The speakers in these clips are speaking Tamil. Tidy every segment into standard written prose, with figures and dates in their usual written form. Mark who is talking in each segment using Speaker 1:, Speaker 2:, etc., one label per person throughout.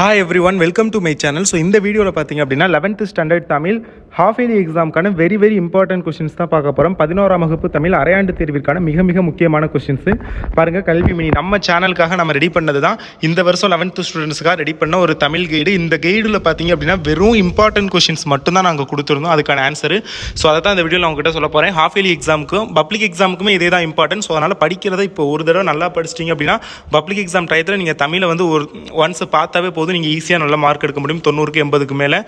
Speaker 1: Hi everyone, welcome to my channel. So இந்த வீடியோவில் பார்த்தீங்க அப்படின்னா 11th standard Tamil half yearly எக்ஸாமுக்கான வெரி இம்பார்ட்டன்ட் கொஸ்டின்ஸ் தான் பார்க்க போகிறோம். 11ஆம் வகுப்பு தமிழ் அரையாண்டு தேர்விற்கான மிக முக்கியமான கொஸ்டின்ஸ் பாருங்கள். கல்வி மினி நம்ம சேனலுக்காக நம்ம ரெடி பண்ணது தான் இந்த வருஷம் 11th ஸ்டூடெண்ட்ஸுக்காக ரெடி பண்ண ஒரு தமிழ் கைடு. இந்த கைடில் பார்த்தீங்க அப்படின்னா வெறும் இம்பார்ட்டன்ட் கொஸ்டின்ஸ் மட்டும் தான் நாங்கள் கொடுத்துருந்தோம் அதுக்கான ஆன்சரு. ஸோ அதை தான் இந்த வீடியோவில் நான் உங்ககிட்ட சொல்ல போகிறேன். ஹாஃப் இயர்லி எக்ஸாமுக்கும் பப்ளிக் எக்ஸாமுக்குமே இதே தான் இம்பார்ட்டன்ட். ஸோ அதனால் படிக்கிறத இப்போ ஒரு தடவை நல்லா படிச்சிட்டிங்க அப்படின்னா பப்ளிக் எக்ஸாம் டயத்தில் நீங்கள் தமிழை வந்து ஒரு ஒன்ஸ் பார்த்தாவே போதும், நீங்கள் ஈஸியாக நல்லா மார்க் எடுக்க முடியும். 90க்கு 80க்கு மேலே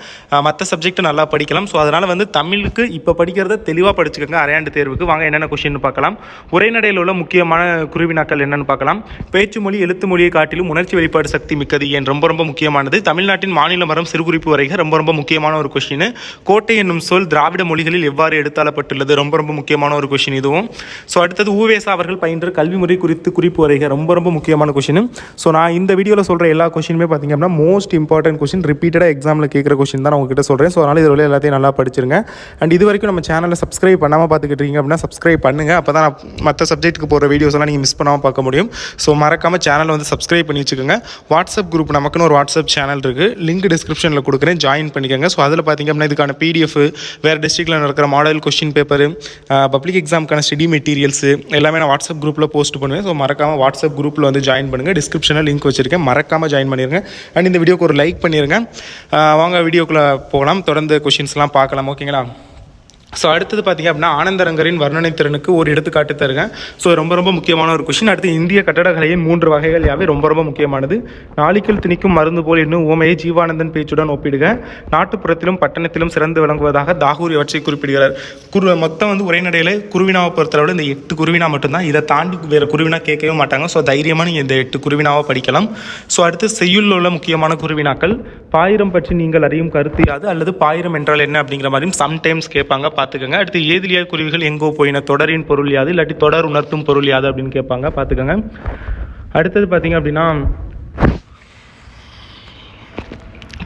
Speaker 1: மற்ற சப்ஜெக்ட் நல்லா படிக்கலாம். ஸோ அதனால் வந்து தமிழுக்கு இப்போ படிக்கிறத தெளிவாக படிச்சுக்கோங்க. அரையாண்டு தேர்வுக்கு வாங்க என்னென்ன கொஸ்டின் பார்க்கலாம். உரைநடையில் உள்ள முக்கியமான குருவினாக்கள் என்னென்னு பார்க்கலாம். பேச்சு மொழி எழுத்து மொழியை காட்டிலும் உணர்ச்சி வெளிப்பாடு சக்தி மிக்கது ஏன் ரொம்ப முக்கியமானது. தமிழ்நாட்டின் மாநில மரம் சிறுகுறிப்பு வரைக ரொம்ப முக்கியமான ஒரு கொஸ்டின். கோட்டை என்னும் சொல் திராவிட மொழிகளில் எவ்வாறு எடுத்தாளப்பட்டுள்ளது ரொம்ப முக்கியமான ஒரு கொஸ்டின் இதுவும். ஸோ அடுத்தது ஊவேசா அவர்கள் பயின்ற கல்வி முறை குறித்து குறிப்பு வரைக ரொம்ப முக்கியமான கொஸ்டின். ஸோ நான் இந்த வீடியோவில் சொல்கிற எல்லா கொஸ்டினுமே பார்த்தீங்க அப்படின்னா மோஸ்ட் இம்பார்ட்டன்ட் கொஸ்டின், ரிப்பீட்டடாக எக்ஸாமில் கேட்குற கொஸ்டின் தான் நான் உங்ககிட்ட சொல்கிறேன். ஸோ அதனால் இதில் எல்லாத்தையும் நல்லா படிச்சிருங்க. அண்ட் இது வரைக்கும் நம்ம சேனலை சப்ஸ்கிரைப் பண்ணாமல் பார்த்துக்கிட்டு இருக்கீங்க அப்படின்னா சப்ஸ்கிரைப் பண்ணுங்கள். அப்போ தான் மற்ற சப்ஜெக்ட்டுக்கு போகிற வீடியோஸ் எல்லாம் நீங்கள் மிஸ் பண்ணாமல் பார்க்க முடியும். ஸோ மறக்காமல் சேனலை வந்து சப்ஸ்கிரைப் பண்ணி வச்சுக்கோங்க. வாட்ஸ்அப் குரூப் நமக்குன்னு ஒரு வாட்ஸ்அப் சேனல் இருக்குது, லிங்க் டிஸ்கிரிப்ஷனில் கொடுக்குறேன், ஜாயின் பண்ணிக்கோங்க. ஸோ அதில் பார்த்திங்க அப்படின்னா இதுக்கான PDF, வேறு டிஸ்ட்ரிக்டில் நடக்கிற மாடல் கொஸ்டின் பேப்பர், பப்ளிக் எக்ஸாமுக்கான ஸ்டடி மெட்டீரியல்ஸ் எல்லாமே நான் வாட்ஸ்அப் குரூப்பில் போஸ்ட் பண்ணுவேன். ஸோ மறக்காமல் வாட்ஸ்அப் குரூப்பில் வந்து ஜாயின் பண்ணுங்கள். டிஸ்கிரிப்ஷனில் லிங்க் வச்சுருக்கேன், மறக்காமல் ஜாயின் பண்ணிடுங்க. அண்ட் இந்த வீடியோக்கு ஒரு லைக் பண்ணிடுங்க. வாங்க வீடியோக்குள்ளே போகலாம், தொடர்ந்து கொஸ்டின்ஸ்லாம் பார்க்கலாம். ஓகேங்களா? ஸோ அடுத்தது பார்த்திங்க அப்படின்னா ஆனந்தரங்கரின் வர்ணனை திறனுக்கு ஒரு எடுத்துக்காட்டு தருங்க. ஸோ ரொம்ப முக்கியமான ஒரு கொஸ்டின். அடுத்து இந்திய கட்டடக்கலையின் 3 வகைகள் யாவை ரொம்ப முக்கியமானது. நாளிக்கல் திணிக்கும் மருந்து போல் என்னும் உவமையை ஜீவானந்தன் பேச்சுடன் ஒப்பிடுக. நாட்டுப்புறத்திலும் பட்டணத்திலும் சிறந்து விளங்குவதாக தாகூர் இவற்றை குறிப்பிடுகிறார். மொத்தம் வந்து உரைநடையில் குருவினாவை பொறுத்தளவில் இந்த 8 குருவினா மட்டும்தான். இதை தாண்டி வேறு குருவினா கேட்கவே மாட்டாங்க. ஸோ தைரியமாக நீங்கள் இந்த 8 குருவினாவை படிக்கலாம். ஸோ அடுத்து செய்யுள் உள்ள முக்கியமான குருவினாக்கள். பாயிரம் பற்றி நீங்கள் அறியும் கருத்து யாது அல்லது பாயிரம் என்றால் என்ன அப்படிங்கிற மாதிரியும் சம்டைம்ஸ் கேட்பாங்க, பார்த்துக்கோங்க. அடுத்து ஏதிலியா குருவிகள் எங்கோ போயின தொடரின் பொருள் யாது இல்லாட்டி தொடர் உணர்த்தும் பொருள் யாது அப்படின்னு கேட்பாங்க, பார்த்துக்கோங்க. அடுத்தது பார்த்தீங்க அப்படின்னா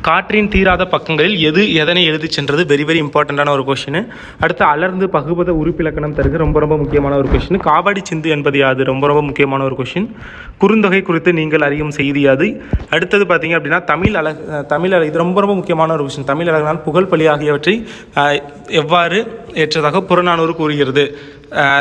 Speaker 1: காற்றின் தீராத பக்கங்களில் எதனை எழுதி சென்றது வெரி இம்பார்ட்டண்ட்டான ஒரு கொஸ்டின். அடுத்து அலர்ந்து பகுபத உறுப்பிலக்கணம் தருக ரொம்ப முக்கியமான ஒரு கொஸ்டின். காபாடி சிந்து என்பது யாது ரொம்ப முக்கியமான ஒரு கொஸ்டின். குறுந்தொகை குறித்து நீங்கள் அறியும் செய்தி யாது. அடுத்தது பார்த்தீங்க அப்படின்னா தமிழ் அழகு இது ரொம்ப முக்கியமான ஒரு கொஸ்டின். தமிழ் அழகினால் புகழ் பலி ஆகியவற்றை எவ்வாறு ஏற்றதாக புறநானூறு கூறுகிறது.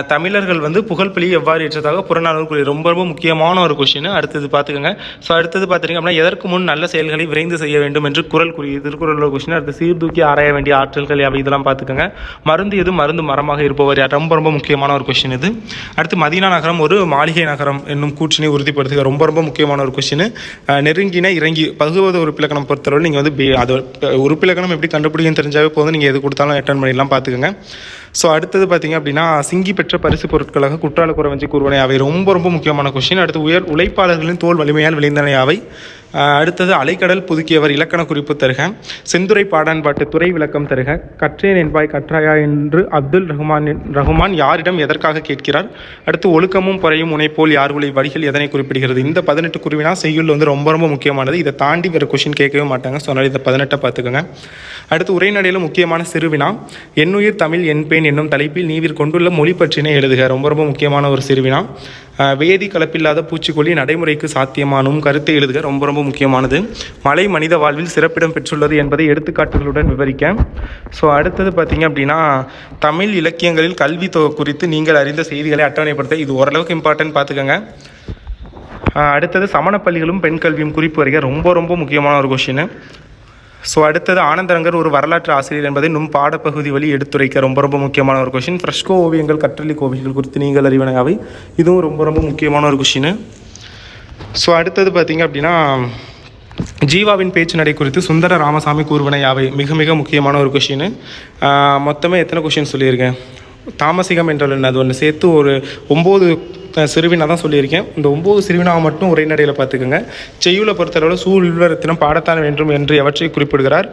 Speaker 1: தமிழர்கள் வந்து புகழ்பலி எவ்வாறு ஏற்றதாக புறநானூறு கூறுகிறது ரொம்ப முக்கியமான ஒரு கொஸ்டின். அடுத்தது பார்த்துக்கோங்க. ஸோ அடுத்தது பார்த்துட்டிங்க அப்படின்னா எதற்கு முன் நல்ல செயல்களை விரைந்து செய்ய வேண்டும் என்று குறள் கூறிய திருக்குறள் கொஸ்டின். அடுத்து சீர்தூக்கி ஆராய வேண்டிய ஆற்றல்கள் யாவை இதெல்லாம் பார்த்துக்கோங்க. மருந்து எது மருந்து மரமாக இருப்பவர் யார் ரொம்ப முக்கியமான ஒரு கொஸ்டின் இது. அடுத்து மதீனா நகரம் ஒரு மாளிகை நகரம் என்னும் கூற்றினை உறுதிப்படுத்துக ரொம்ப முக்கியமான ஒரு கொஸ்டின். நெருங்கின இறங்கி பகுவது உறுப்பிலக்கணம் பொறுத்தளவு நீங்கள் வந்து அது உறுப்பிலக்கணம் எப்படி கண்டுபிடிக்குன்னு தெரிஞ்சாவே போதும், நீங்கள் எது கொடுத்தாலும் அட்டன் பண்ணிடலாம், பார்த்துக்கோங்க. ஸோ அடுத்தது பார்த்திங்க அப்படின்னா சிங்கி பெற்ற பரிசு பொருட்களாக குற்றால குறவஞ்சி கூறுவனை அவை ரொம்ப முக்கியமான கொஸ்டின். அடுத்து உழைப்பாளர்களின் தோல் வலிமையால் விளைந்தனை அவை. அடுத்தது அலைக்கடல் புதுக்கியவர் இலக்கண குறிப்பு தருக. செந்துரை பாடான்பாட்டு துறை விளக்கம் தருக. கற்றேன் என்பாய் கற்றாயா என்று அப்துல் ரஹ்மான் யாரிடம் எதற்காக கேட்கிறார். அடுத்து ஒழுக்கமும் பொறையும் உனைப்போல் யார் உலை வழிகள் எதனை குறிப்பிடுகிறது. இந்த 18 குருவினா செய்யுள் வந்து ரொம்ப முக்கியமானது. இதை தாண்டி வேறு கொஸ்டின் கேட்கவே மாட்டாங்க. ஸோ அதனால் இந்த 18 பார்த்துக்கோங்க. அடுத்து உரைநடையில் முக்கியமான சிறுவினா என்னுயிர் தமிழ் என்பேன் என்னும் தலைப்பில் நீவிர் கொண்டுள்ள மொழி பற்றினை எழுதுக ரொம்ப முக்கியமான ஒரு சிறுவினா. வேதி கலப்பில்லாத பூச்சிக்கொல்லி நடைமுறைக்கு சாத்தியமானும் கருத்தை எழுதுக ரொம்ப முக்கியமானது. மலை மனித வாழ்வில் சிறப்பிடம் பெற்றுள்ளது என்பதை எடுத்துக்காட்டுகளுடன் விவரிக்க. ஸோ அடுத்தது பார்த்திங்க அப்படின்னா தமிழ் இலக்கியங்களில் கல்வி குறித்து நீங்கள் அறிந்த செய்திகளை அட்டவணைப்படுத்த. இது ஓரளவுக்கு இம்பார்ட்டன்ட், பார்த்துக்கோங்க. அடுத்தது சமணப்பள்ளிகளும் பெண் கல்வியும் குறிப்பு வரைக ரொம்ப முக்கியமான ஒரு கொஸ்டின். ஸோ அடுத்தது ஆனந்தரங்கர் ஒரு வரலாற்று ஆசிரியர் என்பதை நும் பாடப்பகுதி வழி எடுத்துரைக்க ரொம்ப முக்கியமான ஒரு கொஸ்டின். ஃப்ரெஷ்கோ ஓவியங்கள் கற்றலி கோவில்கள் குறித்து நீங்கள் அறிவனவை இதுவும் ரொம்ப முக்கியமான ஒரு கொஸ்டின். ஸோ அடுத்தது பார்த்திங்க அப்படின்னா ஜீவாவின் பேச்சு நடை குறித்து சுந்தர ராமசாமி கூறுவன யாவை மிக முக்கியமான ஒரு கொஸ்டின். மொத்தமே எத்தனை கொஸ்டின் சொல்லியிருக்கேன். தாமசிகம் என்றால் அது ஒன்று சேர்த்து ஒரு 9 சிறுவினா தான் சொல்லியிருக்கேன். இந்த 9 சிறுவினாவை மட்டும் உரைநடையில் பார்த்துக்கோங்க. செய்யுளை பொறுத்தளவில் சூழ்விவரத்தினம் பாடத்தான் வேண்டும் என்று எவற்றை குறிப்பிடுகிறார்.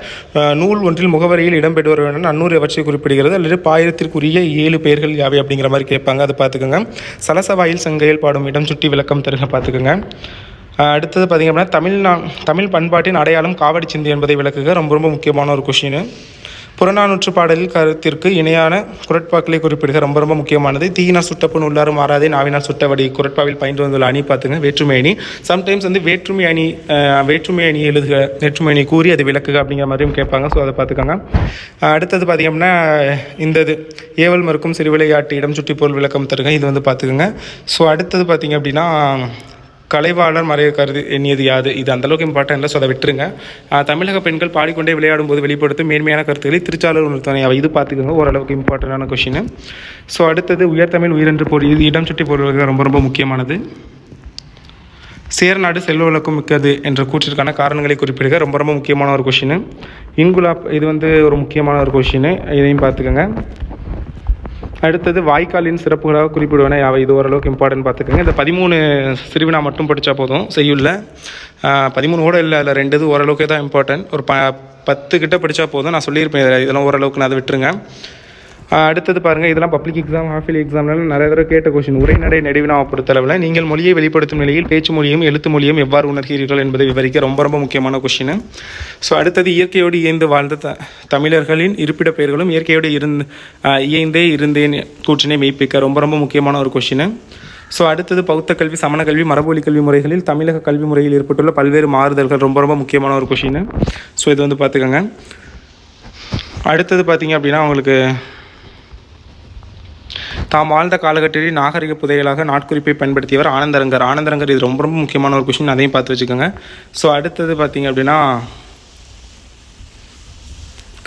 Speaker 1: நூல் ஒன்றில் முகவரியில் இடம்பெறுவர் வேண்டும் அன்னூர் எவற்றை குறிப்பிடுகிறது அல்லது பாயிரத்திற்குரிய 7 பெயர்கள் யாவை அப்படிங்கிற மாதிரி கேட்பாங்க, அதை பார்த்துக்கோங்க. சலசவாயில் சங்கையில் பாடும் இடம் சுட்டி விளக்கம் தருக, பார்த்துக்கோங்க. அடுத்தது பார்த்திங்க அப்படின்னா தமிழ் பண்பாட்டின் அடையாளம் காவடி சிந்து என்பதை விளக்குக ரொம்ப முக்கியமான ஒரு கொஸ்டின். புறநானூற்று பாடலில் கருத்திற்கு இணையான குரட்பாக்களை குறிப்பிடுக ரொம்ப ரொம்ப முக்கியமானது. தீயினால் சுட்டப்புண் உள்ளாரும் மாறாதே நாவினால் சுட்டவடி குரட்பாவில் பயின்று வந்துள்ள அணி பார்த்துங்க வேற்றுமை அணி. சம்டைம்ஸ் வந்து வேற்றுமை அணி எழுதுக, வேற்றுமை அணி கூறி அதை விளக்குக அப்படிங்கிற மாதிரியும் கேட்பாங்க. ஸோ அதை பார்த்துக்கோங்க. அடுத்தது பார்த்திங்க அப்படின்னா இந்த இது ஏவல் மறுக்கும் சிறுவிளையாட்டு இடம் சுற்றி பொருள் விளக்கம் தருக, இது வந்து பார்த்துக்கோங்க. ஸோ அடுத்தது பார்த்திங்க அப்படின்னா கலைவாளர் மறைய கருது எண்ணியது யாது, இது அந்தளவுக்கு இம்பார்ட்டன் இல்லை. ஸோ அதை விட்டுருங்க. தமிழக பெண்கள் பாடிக்கொண்டே விளையாடும் போது வெளிப்படுத்தும் மேன்மையான கருத்துக்களை திருச்சாளர் உணர்த்தனை அவை, இது பார்த்துக்கோங்க, ஓரளவுக்கு இம்பார்ட்டண்டான கொஷின். ஸோ அடுத்தது உயர்தமிழ் உயிரென்று பொருள், இது இடம் சுற்றி பொருள்கள் ரொம்ப ரொம்ப முக்கியமானது. சேர்நாடு செல்வ வழக்கம் மிக்கது என்ற கூற்றிற்கான காரணங்களை குறிப்பிடுக, ரொம்ப ரொம்ப முக்கியமான ஒரு கொஷின். இன்குலாப், இது வந்து ஒரு முக்கியமான ஒரு கொஷின், இதையும் பார்த்துக்கோங்க. அடுத்தது வாய்க்காலின் சிறப்புகளாக குறிப்பிடுவேன் அவை, இது ஓரளவுக்கு இம்பார்ட்டன்ட் பார்த்துக்கோங்க. இந்த 13 சிறுவினா மட்டும் படித்தா போதும், செய்யுள்ள 13 கூட இல்லை, அதில் 2 இது ஓரளவுக்கு தான் இம்பார்ட்டன்ட். ஒரு 10 கிட்ட படித்தா போதும், நான் சொல்லியிருப்பேன் இதெல்லாம் ஓரளவுக்கு, நான் அதை விட்டுருங்க. அடுத்தது பாருங்கள், இதெல்லாம் பப்ளிக் எக்ஸாம் ஹாஃபிலி எக்ஸாம்னால நிறைய தடவை கேட்ட கொஷின். உரைநடை நெடுவினாவை பொறுத்தளவில் நீங்கள் மொழியை வெளிப்படுத்தும் நிலையில் பேச்சு மொழியும் எழுத்து மொழியும் எவ்வாறு உணர்கிறீர்கள் என்பதை விவரிக்க ரொம்ப ரொம்ப முக்கியமான கொஷின். ஸோ அடுத்தது இயற்கையோடு இயந்து வாழ்ந்த தமிழர்களின் இருப்பிட பெயர்களும் இயற்கையோடு இயைந்தே இருந்தேன் கூற்றினை மெய்ப்பிக்க, ரொம்ப ரொம்ப முக்கியமான ஒரு கொஷின். ஸோ அடுத்தது பௌத்த கல்வி, சமண கல்வி, மரபொலி கல்வி முறைகளில் தமிழக கல்வி முறையில் ஏற்பட்டுள்ள பல்வேறு மாறுதல்கள், ரொம்ப ரொம்ப முக்கியமான ஒரு கொஷின். ஸோ இது வந்து பார்த்துக்கோங்க. அடுத்தது பார்த்திங்க அப்படின்னா உங்களுக்கு தாம் வாழ்ந்த காலகட்டத்தில் நாகரிக புதையலாக நாட்குறிப்பை பயன்படுத்தியவர் ஆனந்தரங்கர், இது ரொம்ப ரொம்ப முக்கியமான ஒரு கொஷின், அதையும் பார்த்து வச்சுக்கோங்க. ஸோ அடுத்தது பார்த்திங்க அப்படின்னா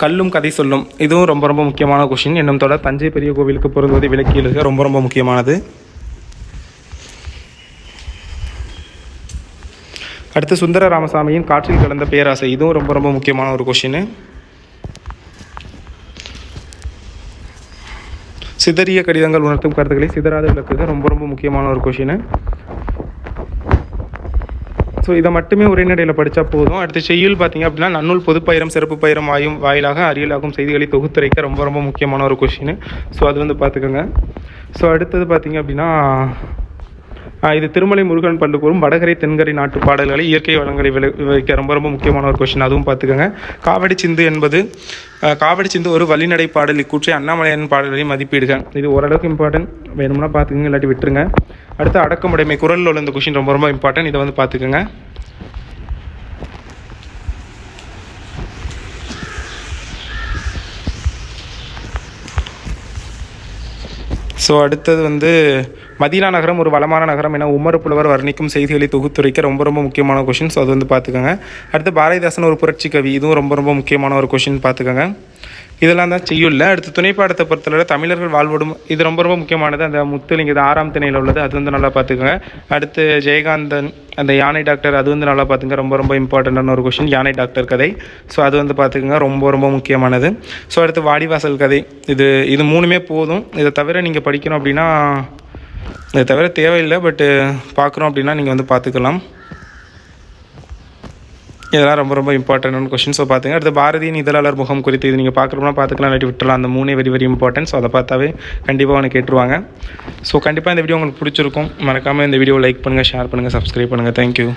Speaker 1: கல்லும் கதை சொல்லும், இதுவும் ரொம்ப ரொம்ப முக்கியமான கொஷின். என்னும் தொடர் தஞ்சை பெரிய கோவிலுக்கு பொருந்துவதை விளக்கி எழுதுக, ரொம்ப ரொம்ப முக்கியமானது. அடுத்து சுந்தர ராமசாமியின் காற்றில் கலந்த பேராசை, இதுவும் ரொம்ப ரொம்ப முக்கியமான ஒரு கொஷின். சிதறிய கடிதங்கள் உணர்த்தும் கருத்துக்களை சிதறாத விளக்குக, ரொம்ப ரொம்ப முக்கியமான ஒரு கொஷின். ஸோ இதை மட்டுமே உரைநடையில் படித்தா போதும். அடுத்து செய்யுள் பார்த்திங்க அப்படின்னா நன்னூல் பொதுப்பயிரம் சிறப்பு பயிரம் வாயிலாக அறியலாகும் செய்திகளை தொகுத்துரைக்க, ரொம்ப ரொம்ப முக்கியமான ஒரு கொஷின். ஸோ அது வந்து பார்த்துக்கோங்க. ஸோ அடுத்தது பார்த்திங்க அப்படின்னா இது திருமலை முருகன் பல்லுக்கூறும் வடகரை தென்கரை நாட்டு பாடல்களை இயற்கை வளங்களை விவரிக்க, ரொம்ப ரொம்ப முக்கியமான ஒரு கொஷின், அதுவும் பார்த்துக்கோங்க. காவடி சிந்து ஒரு வழிநடை பாடல், இக்கூற்றை அண்ணாமலையாரின் பாடல்களையும் மதிப்பீடுக, இது ஓரளவுக்கு இம்பார்ட்டன்ட், வேணும்னா பார்த்துக்கோங்க, இல்லாட்டி விட்டுருங்க. அடுத்து அடக்கமுடைமை குரலில் உள்ள இந்த கொஷின் ரொம்ப ரொம்ப இம்பார்ட்டன்ட், இதை வந்து பார்த்துக்கோங்க. ஸோ அடுத்தது வந்து மதீனா நகரம் ஒரு வளமான நகரம் என உமர் புலவர் வர்ணிக்கும் செய்திகளை தொகுத்துரைக்க, ரொம்ப ரொம்ப முக்கியமான கொஷின். ஸோ அது வந்து பார்த்துக்கோங்க. அடுத்து பாரதிதாசன் ஒரு புரட்சி கவி, இதுவும் ரொம்ப ரொம்ப முக்கியமான ஒரு கொஷின், பார்த்துக்கோங்க. இதெல்லாம் தான் செய்யுள்ள. அடுத்து துணைப்பாடத்தை பொறுத்தவரை தமிழர்கள் வாழ்வோடும், இது ரொம்ப ரொம்ப முக்கியமானது. அந்த முத்துலிங்க, இது 6ஆம் திணையில் உள்ளது, அது வந்து நல்லா பார்த்துக்கோங்க. அடுத்து ஜெயகாந்தன் அந்த யானை டாக்டர், அது வந்து நல்லா பார்த்துங்க, ரொம்ப ரொம்ப இம்பார்ட்டண்டான ஒரு கொஷின், யானை டாக்டர் கதை. ஸோ அது வந்து பார்த்துக்கோங்க, ரொம்ப ரொம்ப முக்கியமானது. ஸோ அடுத்து வாடிவாசல் கதை, இது 3மே போதும். இதை தவிர நீங்கள் படிக்கணும் அப்படின்னா, இதை தவிர தேவையில்லை, பட்டு பார்க்குறோம் அப்படின்னா நீங்கள் வந்து பார்த்துக்கலாம். இதெல்லாம் ரொம்ப ரொம்ப இம்பார்ட்டன்டான கொஷின். ஸோ பார்த்துங்க. அடுத்து பாரதியின் இதழாளர் முகம் குறித்து, இது நீங்கள் பார்க்குறோம்னா பார்த்துக்கலாம், இல்லாட்டி விட்டுலாம். அந்த 3 வெரி வெரி இம்பார்ட்டன்ட். ஸோ அதை பார்த்தாவே கண்டிப்பாக உனக்கு கேட்டுருவாங்க. ஸோ கண்டிப்பாக இந்த வீடியோ உங்களுக்கு பிடிச்சிருக்கும். மறக்காமல் இந்த வீடியோ லைக் பண்ணுங்கள், ஷேர் பண்ணுங்கள், சப்ஸ்கிரைப் பண்ணுங்கள். தேங்க்யூ.